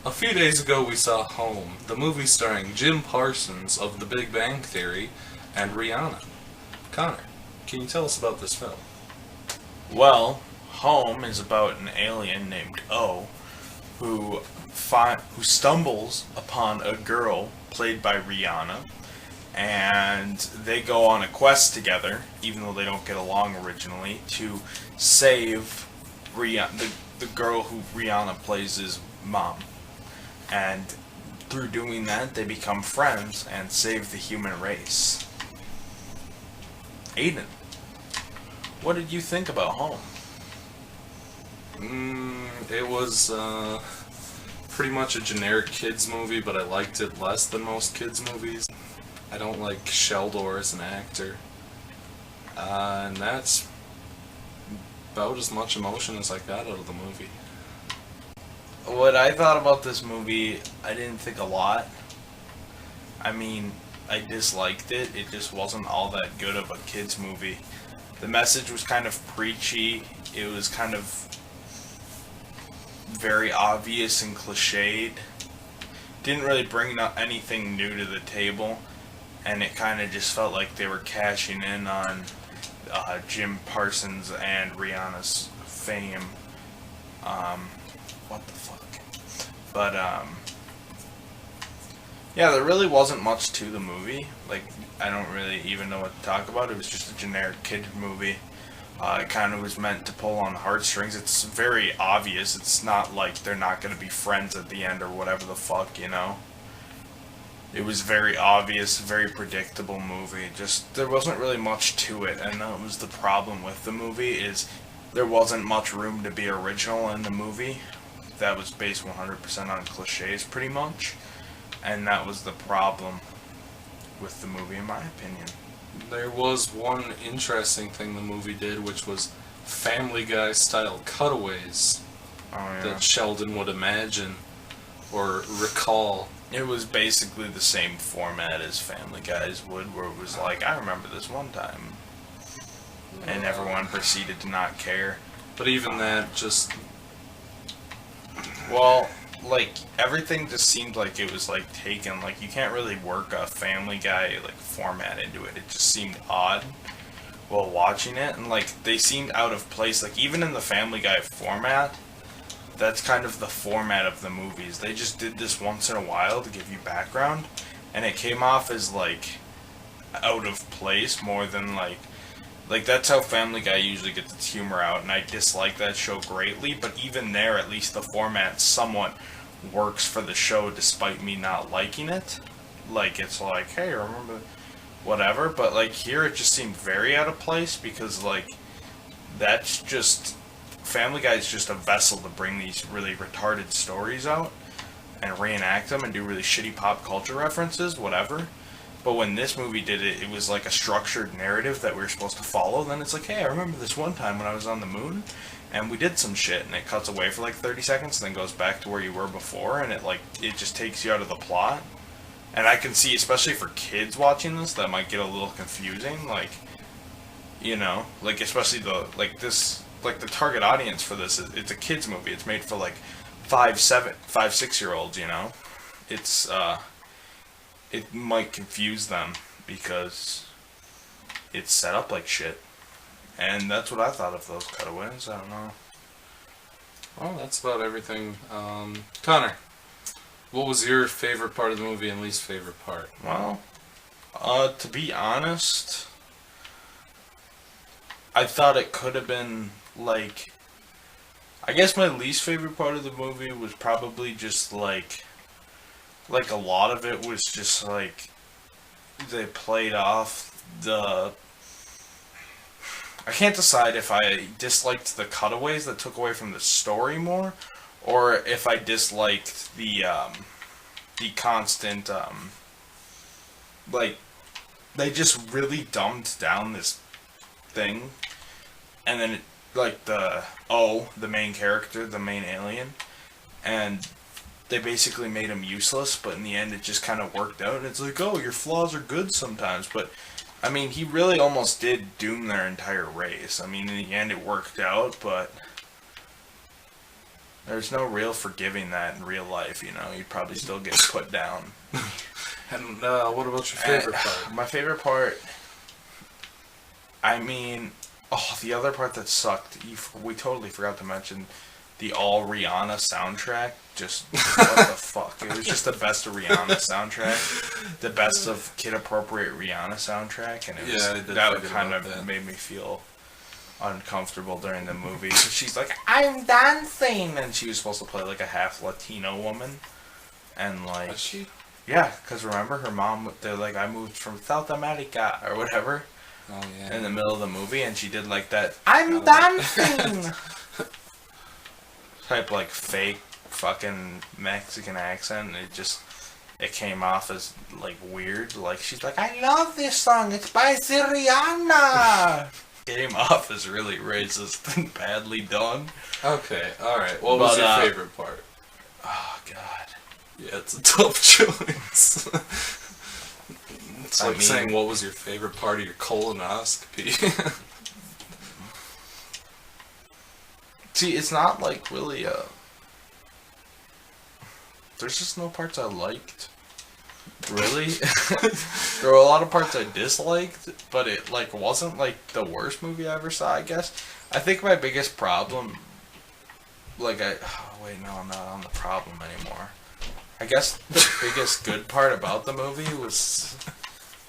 A few days ago, we saw Home, the movie starring Jim Parsons of The Big Bang Theory and Rihanna. Connor, can you tell us about this film? Well, Home is about an alien named O who who stumbles upon a girl played by Rihanna, and they go on a quest together, even though they don't get along originally, to save the girl who Rihanna plays' mom. And through doing that, they become friends and save the human race. Aiden, what did you think about Home? It was pretty much a generic kids movie, but I liked it less than most kids movies. I don't like Sheldor as an actor, and that's about as much emotion as I got out of the movie. What I thought about this movie, I didn't think a lot. I mean, I disliked it. It just wasn't all that good of a kids movie. The message was kind of preachy. It was kind of very obvious and cliched. Didn't really bring anything new to the table, and it kind of just felt like they were cashing in on Jim Parsons and Rihanna's fame. What the fuck? But yeah, there really wasn't much to the movie. Like, I don't really even know what to talk about. It was just a generic kid movie. It kind of was meant to pull on heartstrings. It's very obvious. It's not like they're not going to be friends at the end or whatever the fuck, you know? It was very obvious, very predictable movie. Just, there wasn't really much to it, and that was the problem with the movie, is there wasn't much room to be original in the movie. That was based 100% on cliches, pretty much. And that was the problem with the movie, in my opinion. There was one interesting thing the movie did, which was Family Guy style cutaways that Sheldon would imagine or recall. It was basically the same format as Family Guys would, where it was like, I remember this one time. And everyone proceeded to not care. But even that just... Well, like, everything just seemed like it was, like, taken. Like, you can't really work a Family Guy, like, format into it. It just seemed odd while watching it. And, like, they seemed out of place. Like, even in the Family Guy format, that's kind of the format of the movies. They just did this once in a while to give you background. And it came off as, like, out of place more than, like, that's how Family Guy usually gets its humor out, and I dislike that show greatly, but even there, at least the format somewhat works for the show despite me not liking it. Like, it's like, hey, remember whatever, but, like, here it just seemed very out of place, because, like, that's just... Family Guy is just a vessel to bring these really retarded stories out, and reenact them, and do really shitty pop culture references, whatever. But when this movie did it, it was like a structured narrative that we were supposed to follow. Then it's like, hey, I remember this one time when I was on the moon, and we did some shit, and it cuts away for like 30 seconds, and then goes back to where you were before, and it just takes you out of the plot. And I can see, especially for kids watching this, that might get a little confusing, like, you know, like, especially the target audience for this, it's a kids movie. It's made for like 5, 6-year-olds, you know? It might confuse them because it's set up like shit. And that's what I thought of those cutaways. I don't know. Well, that's about everything. Connor, what was your favorite part of the movie and least favorite part? Well, to be honest, I thought it could have been, like... I guess my least favorite part of the movie was probably just, like a lot of it was just like they played off the... I can't decide if I disliked the cutaways that took away from the story more, or if I disliked the constant like, they just really dumbed down this thing, and then the main character, the main alien, and they basically made him useless, but in the end it just kind of worked out. And it's like, oh, your flaws are good sometimes, but I mean, he really almost did doom their entire race. I mean, in the end it worked out, but There's no real forgiving that in real life, you know. You'd probably still get put down. And what about your favorite part? My favorite part, I mean, the other part that sucked, we totally forgot to mention the all Rihanna soundtrack. Just, what the fuck? It was just the best of Rihanna soundtrack. The best of kid-appropriate Rihanna soundtrack. And it was, that kind of made me feel uncomfortable during the movie. So she's like, I'm dancing! And she was supposed to play like a half Latino woman. And like... Was she? Yeah, because remember her mom, they're like, I moved from South America, or whatever. Oh, yeah. In the middle of the movie, and she did like that, I'm dancing! Type like fake fucking Mexican accent, and it came off as like weird. Like she's like, I love this song, it's by Rihanna! Came off as really racist and badly done. Okay, alright. What was your favorite part? Oh, God. Yeah, it's a tough choice. It's like saying, what was your favorite part of your colonoscopy? See, it's not like really there's just no parts I liked. Really? There were a lot of parts I disliked, but it like wasn't like the worst movie I ever saw, I guess. I think my biggest problem, like wait, no, I'm not on the problem anymore. I guess the biggest good part about the movie was,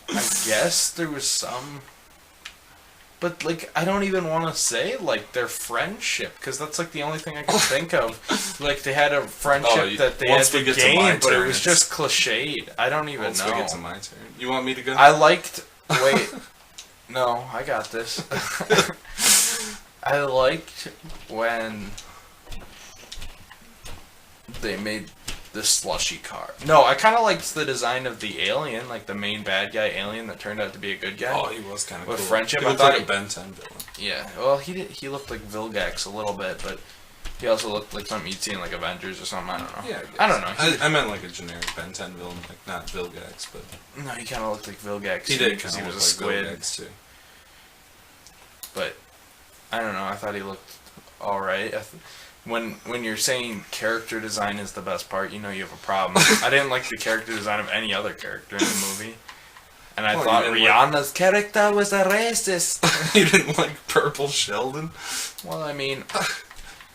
I guess there was some, but like I don't even want to say like their friendship, because that's like the only thing I can think of. Like they had a friendship that they had to gain, but it was just cliched. I don't even know. Once we get to my turn, you want me to go? I liked. Wait, no, I got this. I liked when they made the slushy car. No, I kind of liked the design of the alien, like the main bad guy alien that turned out to be a good guy. Oh, he was kind of cool. With friendship, He looked like a Ben 10 villain. Yeah, well, he looked like Vilgax a little bit, but he also looked like something you'd see in like Avengers or something. I don't know. Yeah, I don't know. I meant like a generic Ben 10 villain, like not Vilgax, but no, he kind of looked like Vilgax. He did because he was a like squid. Vilgax too. But I don't know. I thought he looked all right. When you're saying character design is the best part, you know you have a problem. I didn't like the character design of any other character in the movie. And I thought Rihanna's character was a racist. You didn't like Purple Sheldon? Well, I mean,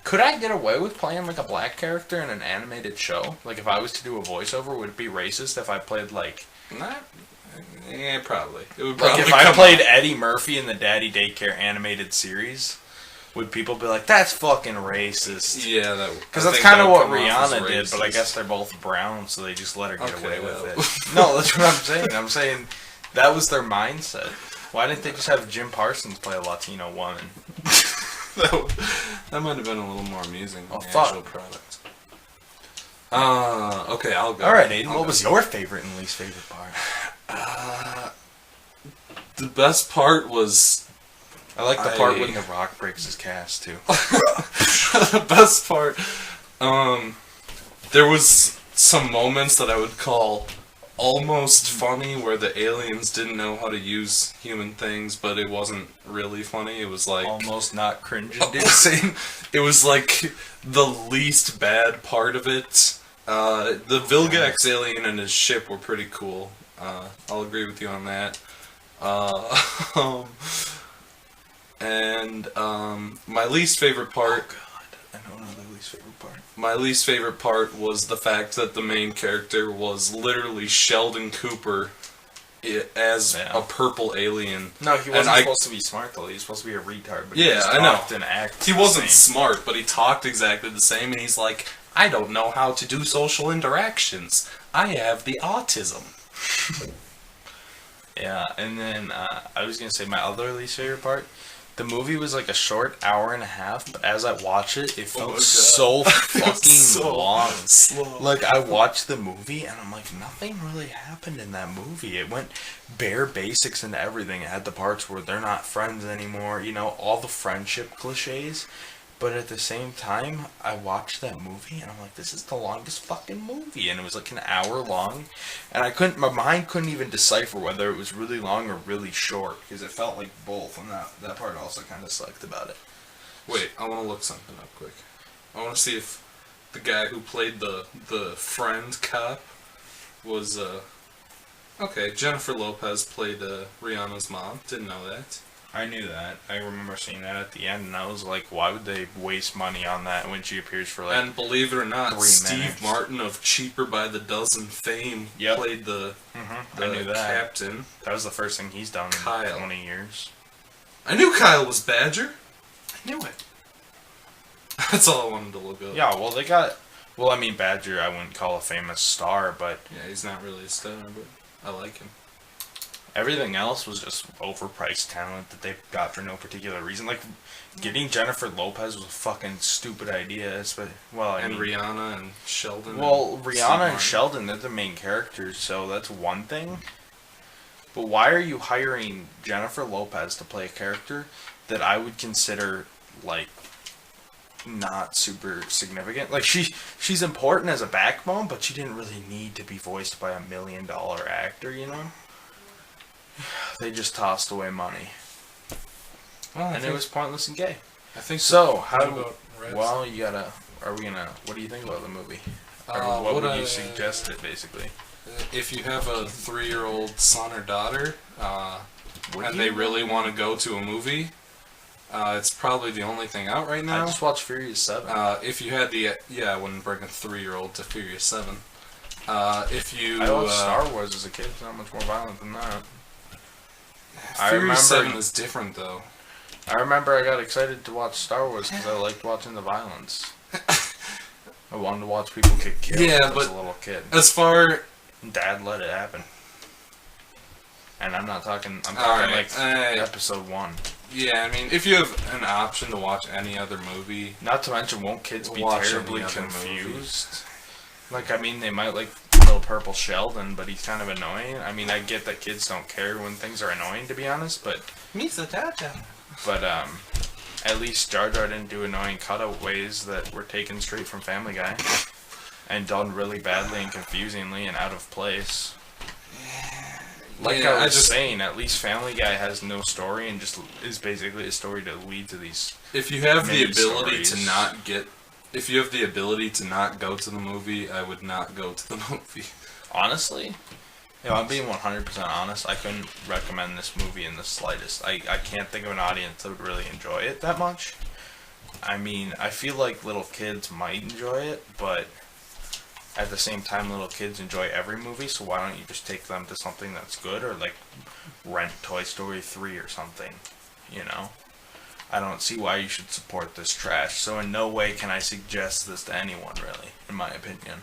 could I get away with playing like a black character in an animated show? Like if I was to do a voiceover, would it be racist if I played like... Yeah, probably. It would like probably if I played Eddie Murphy in the Daddy Daycare animated series... Would people be like, that's fucking racist? Yeah, because that's kind of what Rihanna did, but I guess they're both brown, so they just let her get away with it. No, that's what I'm saying. I'm saying that was their mindset. Why didn't they just have Jim Parsons play a Latino woman? That might have been a little more amusing than the fuck. actual product. Okay, I'll go. Alright, Aiden, what was your favorite and least favorite part? The best part was... I like the part when The Rock breaks his cast, too. The best part, there was some moments that I would call almost funny where the aliens didn't know how to use human things, but it wasn't really funny. It was like... almost not cringe-inducing. It was like the least bad part of it. The Vilgax alien and his ship were pretty cool. I'll agree with you on that. And my least favorite part... Oh God, I don't know the least favorite part. My least favorite part was the fact that the main character was literally Sheldon Cooper as a purple alien. No, he wasn't supposed to be smart though. He was supposed to be a retard. But yeah, he talked and acted. He wasn't smart, but he talked exactly the same. And he's like, I don't know how to do social interactions. I have the autism. Yeah, and then I was gonna say my other least favorite part. The movie was like a short hour and a half, but as I watched it, it felt so fucking long. Slow. Like, I watched the movie, and I'm like, nothing really happened in that movie. It went bare basics into everything. It had the parts where they're not friends anymore, you know, all the friendship cliches. But at the same time, I watched that movie, and I'm like, this is the longest fucking movie. And it was like an hour long. And my mind couldn't even decipher whether it was really long or really short, because it felt like both. And that part also kind of sucked about it. Wait, I want to look something up quick. I want to see if the guy who played the friend cop was okay. Jennifer Lopez played Rihanna's mom. Didn't know that. I knew that. I remember seeing that at the end, and I was like, why would they waste money on that when she appears for like? And believe it or not, 3 Steve minutes. Martin of Cheaper by the Dozen fame played the I knew that. captain. That was the first thing he's done Kyle. in 20 years. I knew Kyle was Badger. I knew it. That's all I wanted to look up. Yeah, well, they got... Well, I mean, Badger I wouldn't call a famous star, but... Yeah, he's not really a star, but I like him. Everything else was just overpriced talent that they got for no particular reason. Like, getting Jennifer Lopez was a fucking stupid idea. I mean, Rihanna and Sheldon. Well, and Rihanna and Sheldon, they're the main characters, so that's one thing. But why are you hiring Jennifer Lopez to play a character that I would consider, like, not super significant? Like, she's important as a backbone, but she didn't really need to be voiced by $1 million actor, you know? They just tossed away money. Well, And it was pointless and gay. I think So, What how... about Reds? Well, you gotta... Are we gonna... What do you think about the movie? Or what would you suggest it, basically? If you have a 3-year-old son or daughter, Would and you? they really want to go to a movie, it's probably the only thing out right now. I just watched Furious 7. If you had I wouldn't bring a 3-year-old to Furious 7. If you... I watched Star Wars as a kid. It's not much more violent than that. Furious 7 is different, though. I remember I got excited to watch Star Wars because I liked watching the violence. I wanted to watch people get killed Yeah, as but a little kid. As far... Dad let it happen. And I'm talking Alright, like episode 1. Yeah, I mean, if you have an option to watch any other movie... Not to mention, won't kids be Watch terribly any other confused? Like, I mean, they might like Little Purple Sheldon, but he's kind of annoying. I mean, I get that kids don't care when things are annoying, to be honest, but... But, at least Jar Jar didn't do annoying cutaways that were taken straight from Family Guy. And done really badly and confusingly and out of place. Like Yeah, I was saying, at least Family Guy has no story and just is basically a story to lead to these... If you have the mini ability stories. to not get... If you have the ability to not go to the movie, I would not go to the movie. Honestly, if I'm being 100% honest, I couldn't recommend this movie in the slightest. I can't think of an audience that would really enjoy it that much. I mean, I feel like little kids might enjoy it, but at the same time, little kids enjoy every movie, so why don't you just take them to something that's good, or like rent Toy Story 3 or something, you know? I don't see why you should support this trash, so in no way can I suggest this to anyone, really, in my opinion.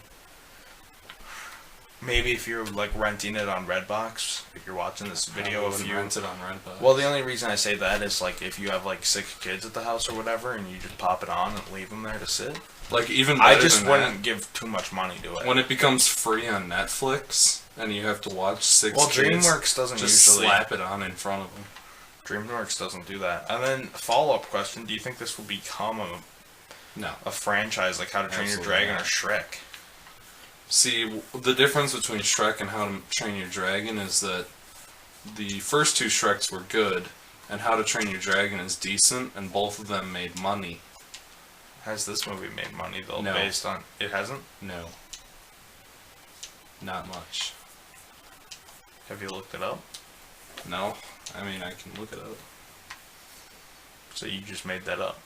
Maybe if you're like renting it on Redbox, if you're watching this video, if you rent it on Redbox. Well, the only reason I say that is like if you have like 6 kids at the house or whatever, and you just pop it on and leave them there to sit. Like even I better just than wouldn't that, give too much money to it. when it becomes free on Netflix and you have to watch 6 Well, kids, DreamWorks doesn't just usually. slap it on in front of them. DreamWorks doesn't do that. And then follow-up question: do you think this will become No. a franchise like How to Train Your Absolutely Dragon not. or Shrek? See, the difference between Shrek and How to Train Your Dragon is that the first 2 Shreks were good, and How to Train Your Dragon is decent, and both of them made money. Has this movie made money though? No. Based on it hasn't. No. Not much. Have you looked it up? No. I mean, I can look it up. So you just made that up.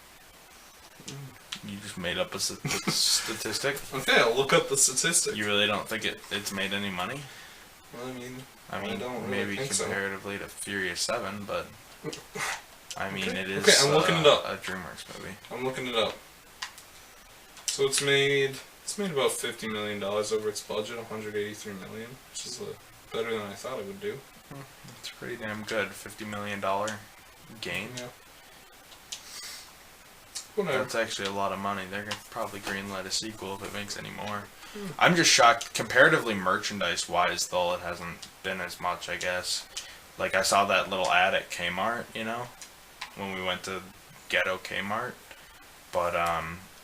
You just made up a statistic. Okay, I'll look up the statistics. You really don't think it's made any money? Well, I mean, don't really maybe think so. comparatively to Furious 7, but I mean, Okay. it is Okay, I'm looking it up. a DreamWorks movie. I'm looking it up. So it's made about $50 million over its budget, $183 million, which is better than I thought it would do. It's pretty damn good. $50 million gain. Yeah. Whatever. That's actually a lot of money. They're gonna probably greenlight a sequel if it makes any more. I'm just shocked. Comparatively merchandise-wise, though, it hasn't been as much, I guess. Like, I saw that little ad at Kmart, you know, when we went to Ghetto Kmart. But,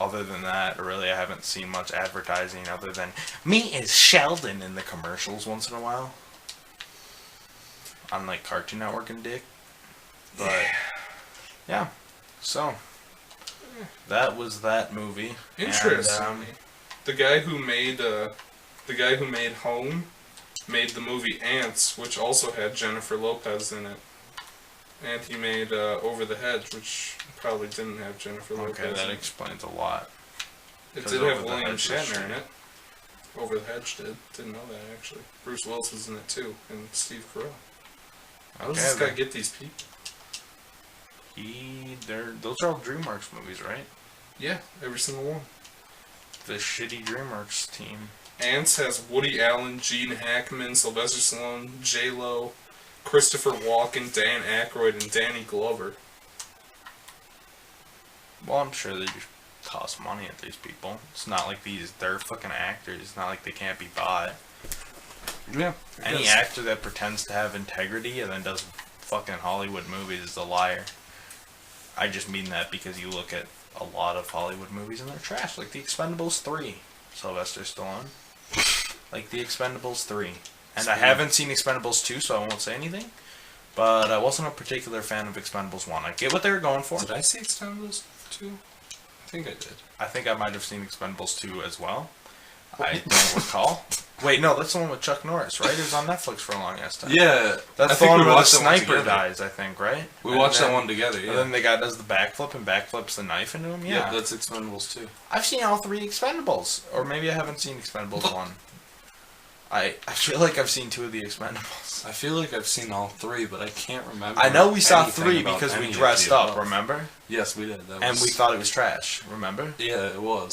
other than that, really, I haven't seen much advertising other than me as Sheldon in the commercials once in a while. On, like, Cartoon Network and Dick. But, yeah. So, that was that movie. Interesting. And, The guy who made Home made the movie Ants, which also had Jennifer Lopez in it. And he made Over the Hedge, which probably didn't have Jennifer Lopez Okay, that in it. explains a lot. It 'Cause did Over have the William Hedge was Shatner in shit. it. Over the Hedge did. Didn't know that, actually. Bruce Willis was in it, too, and Steve Carell. How does this guy get these people? Those are all DreamWorks movies, right? Yeah, every single one. The shitty DreamWorks team. Ants has Woody Allen, Gene Hackman, Sylvester Stallone, J-Lo, Christopher Walken, Dan Aykroyd, and Danny Glover. Well, I'm sure they just toss money at these people. It's not like they're fucking actors. It's not like they can't be bought. Yeah. Any actor that pretends to have integrity and then does fucking Hollywood movies is a liar. I just mean that because you look at a lot of Hollywood movies and they're trash. Like The Expendables 3. Sylvester Stallone. Like The Expendables 3. And I haven't seen Expendables 2, so I won't say anything. But I wasn't a particular fan of Expendables 1. I get what they were going for. Did I see Expendables 2? I think I did. I think I might have seen Expendables 2 as well. I don't recall. Wait, no, that's the one with Chuck Norris, right? It was on Netflix for a long ass time. Yeah. That's the one where the sniper dies, I think, right? We watched that one together, yeah. And then the guy does the backflip and backflips the knife into him? Yeah. That's Expendables 2. I've seen all 3 Expendables. Or maybe I haven't seen Expendables 1. I feel like I've seen 2 of the Expendables. I feel like I've seen all 3, but I can't remember. I know we saw anything 3 about because any we of dressed the up, above. remember? Yes, we did. And we thought it was trash, remember? Yeah, it was.